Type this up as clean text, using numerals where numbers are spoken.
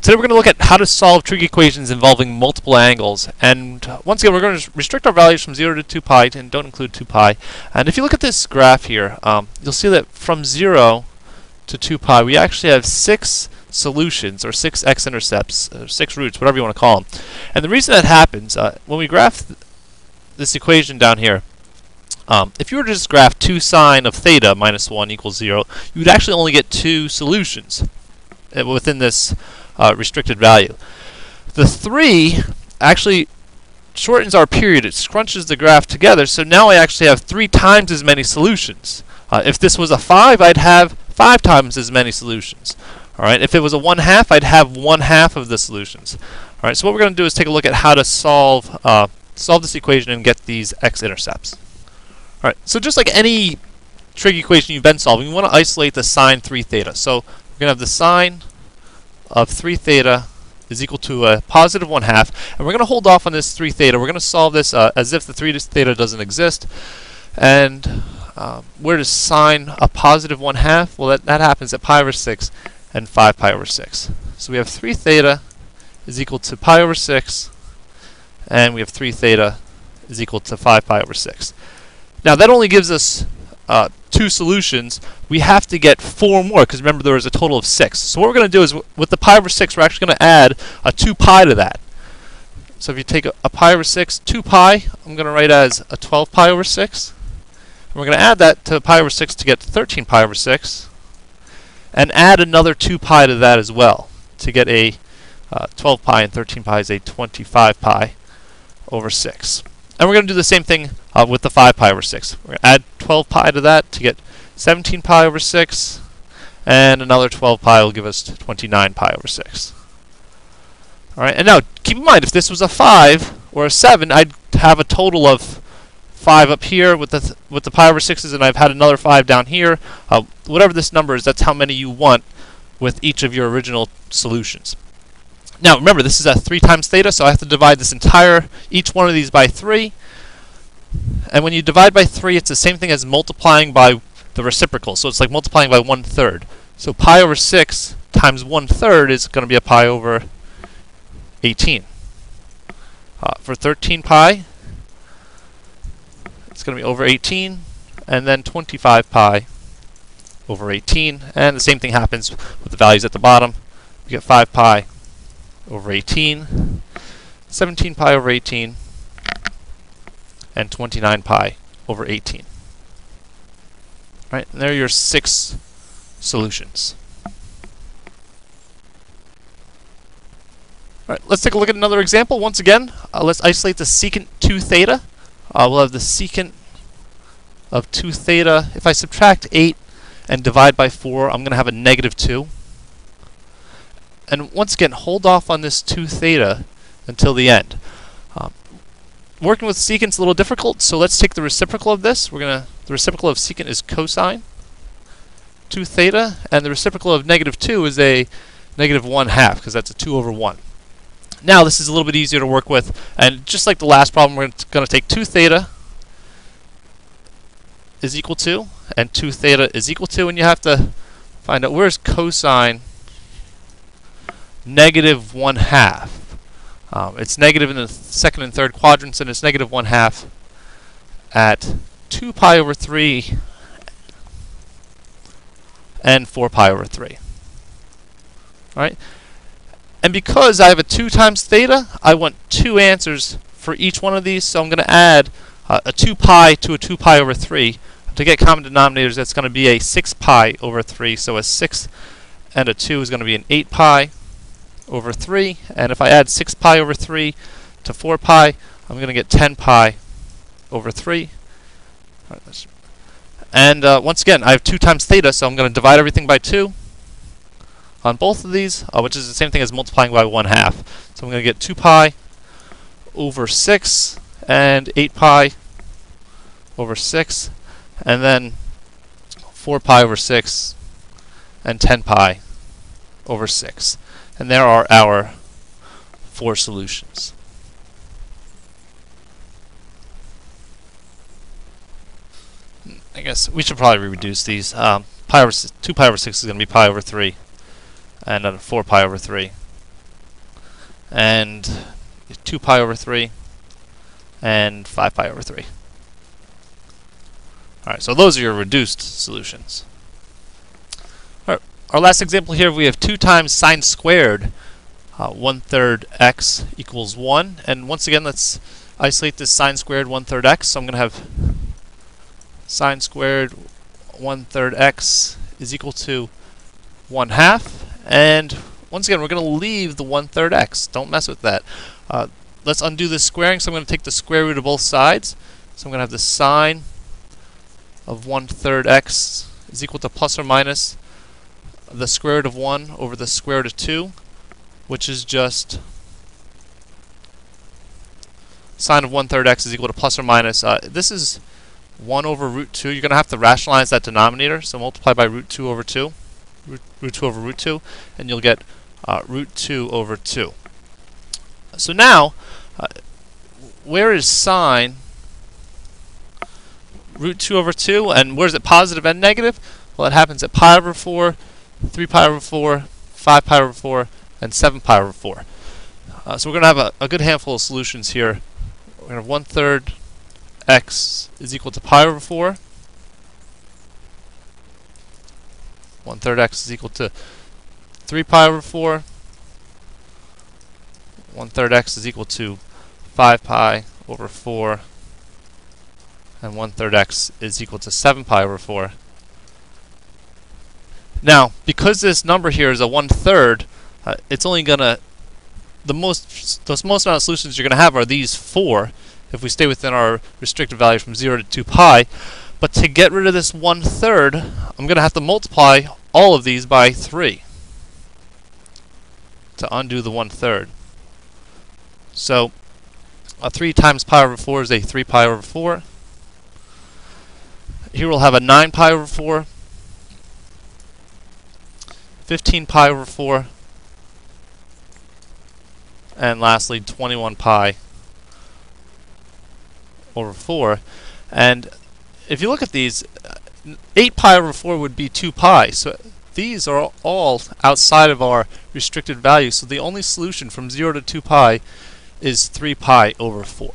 Today we're going to look at how to solve trig equations involving multiple angles. And once again, we're going to restrict our values from 0 to 2 pi and don't include 2 pi. And if you look at this graph here, you'll see that from 0 to 2 pi, we actually have 6 solutions, or 6 x-intercepts, or 6 roots, whatever you want to call them. And the reason that happens, when we graph this equation down here, if you were to just graph 2 sine of theta minus 1 equals 0, you would actually only get 2 solutions within this restricted value. The 3 actually shortens our period. It scrunches the graph together, so now I actually have 3 times as many solutions. If this was a 5, I'd have 5 times as many solutions. Alright, if it was a 1/2, I'd have 1/2 of the solutions. Alright, so what we're going to do is take a look at how to solve this equation and get these x-intercepts. Alright, so just like any trig equation you've been solving, you want to isolate the sine 3 theta. So we're going to have the sine of 3 theta is equal to a positive 1/2, and we're going to hold off on this 3 theta. We're going to solve this as if the 3 theta doesn't exist. And where does sine a positive 1/2? Well, that happens at pi over 6 and 5 pi over 6. So we have 3 theta is equal to pi over 6, and we have 3 theta is equal to 5 pi over 6. Now that only gives us 2 solutions. We have to get 4 more, because remember there was a total of 6. So what we're going to do is, with the pi over 6, we're actually going to add a 2 pi to that. So if you take a pi over 6, 2 pi, I'm going to write as a 12 pi over 6. And we're going to add that to pi over 6 to get 13 pi over 6. And add another 2 pi to that as well, to get a 12 pi and 13 pi is a 25 pi over 6. And we're going to do the same thing with the 5 pi over 6. We're going to add 12 pi to that to get 17 pi over 6, and another 12 pi will give us 29 pi over 6. Alright, and now keep in mind, if this was a 5 or a 7, I'd have a total of 5 up here with the pi over 6s, and I've had another 5 down here. Whatever this number is, that's how many you want with each of your original solutions. Now remember, this is a 3 times theta, so I have to divide each one of these by 3. And when you divide by 3, it's the same thing as multiplying by the reciprocal. So it's like multiplying by 1/3. So pi over 6 times 1/3 is going to be a pi over 18. For 13 pi, it's going to be over 18, and then 25 pi over 18. And the same thing happens with the values at the bottom. We get 5 pi over 18, 17 pi over 18, and 29 pi over 18. Right, and there are your 6 solutions. Alright, let's take a look at another example. Once again, let's isolate the secant 2 theta. We'll have the secant of 2 theta. If I subtract 8 and divide by 4, I'm going to have a negative 2. And once again, hold off on this 2 theta until the end. Working with secant's a little difficult, so let's take the reciprocal of this. The reciprocal of secant is cosine 2 theta, and the reciprocal of negative 2 is a negative 1/2, because that's a 2 over 1. Now this is a little bit easier to work with, and just like the last problem, we're going to take 2 theta is equal to, and 2 theta is equal to, and you have to find out where's cosine negative 1/2. It's negative in the second and third quadrants, and it's negative 1/2 at 2 pi over 3 and 4 pi over 3. Alright? And because I have a 2 times theta, I want 2 answers for each one of these, so I'm going to add a 2 pi to a 2 pi over 3. To get common denominators, that's going to be a 6 pi over 3, so a 6 and a 2 is going to be an 8 pi over 3, and if I add 6 pi over 3 to 4 pi, I'm going to get 10 pi over 3. And once again, I have 2 times theta, so I'm going to divide everything by 2 on both of these, which is the same thing as multiplying by 1/2. So I'm going to get 2 pi over 6 and 8 pi over 6, and then 4 pi over 6 and 10 pi over 6. And there are our 4 solutions. I guess we should probably reduce these. 2 pi over 6 is going to be pi over 3, and 4 pi over 3. and 2 pi over 3, and 5 pi over 3. Alright, so those are your reduced solutions. Alright, our last example here, we have 2 times sine squared 1/3 x equals 1. And once again, let's isolate this sine squared 1/3 x. So I'm going to have sine squared 1/3 x is equal to 1/2. And once again, we're going to leave the 1/3 x. Don't mess with that. Let's undo this squaring. So I'm going to take the square root of both sides. So I'm going to have the sine of 1/3 x is equal to plus or minus the square root of 1 over the square root of 2, which is just sine of 1/3 x is equal to plus or minus. This is 1 over root 2. You're going to have to rationalize that denominator. So multiply by root 2 over 2. Root 2 over root 2. And you'll get root 2 over 2. So now, where is sine root 2 over 2? And where is it positive and negative? Well, it happens at pi over 4, 3 pi over 4, 5 pi over 4, and 7 pi over 4. So we're going to have a good handful of solutions here. We're going to have 1/3 x is equal to pi over 4. 1/3 x is equal to 3 pi over 4. 1/3 x is equal to 5 pi over 4. And 1/3 x is equal to 7 pi over 4. Now, because this number here is a 1/3, it's only going to, the most amount of solutions you're going to have are these 4, if we stay within our restricted value from 0 to 2 pi. But to get rid of this 1/3, I'm going to have to multiply all of these by 3 to undo the 1/3. So 3 times pi over 4 is a 3 pi over 4. Here we'll have a 9 pi over 4, 15 pi over 4, and lastly 21 pi over 4. And if you look at these, 8 pi over 4 would be 2 pi. So these are all outside of our restricted value. So the only solution from 0 to 2 pi is 3 pi over 4.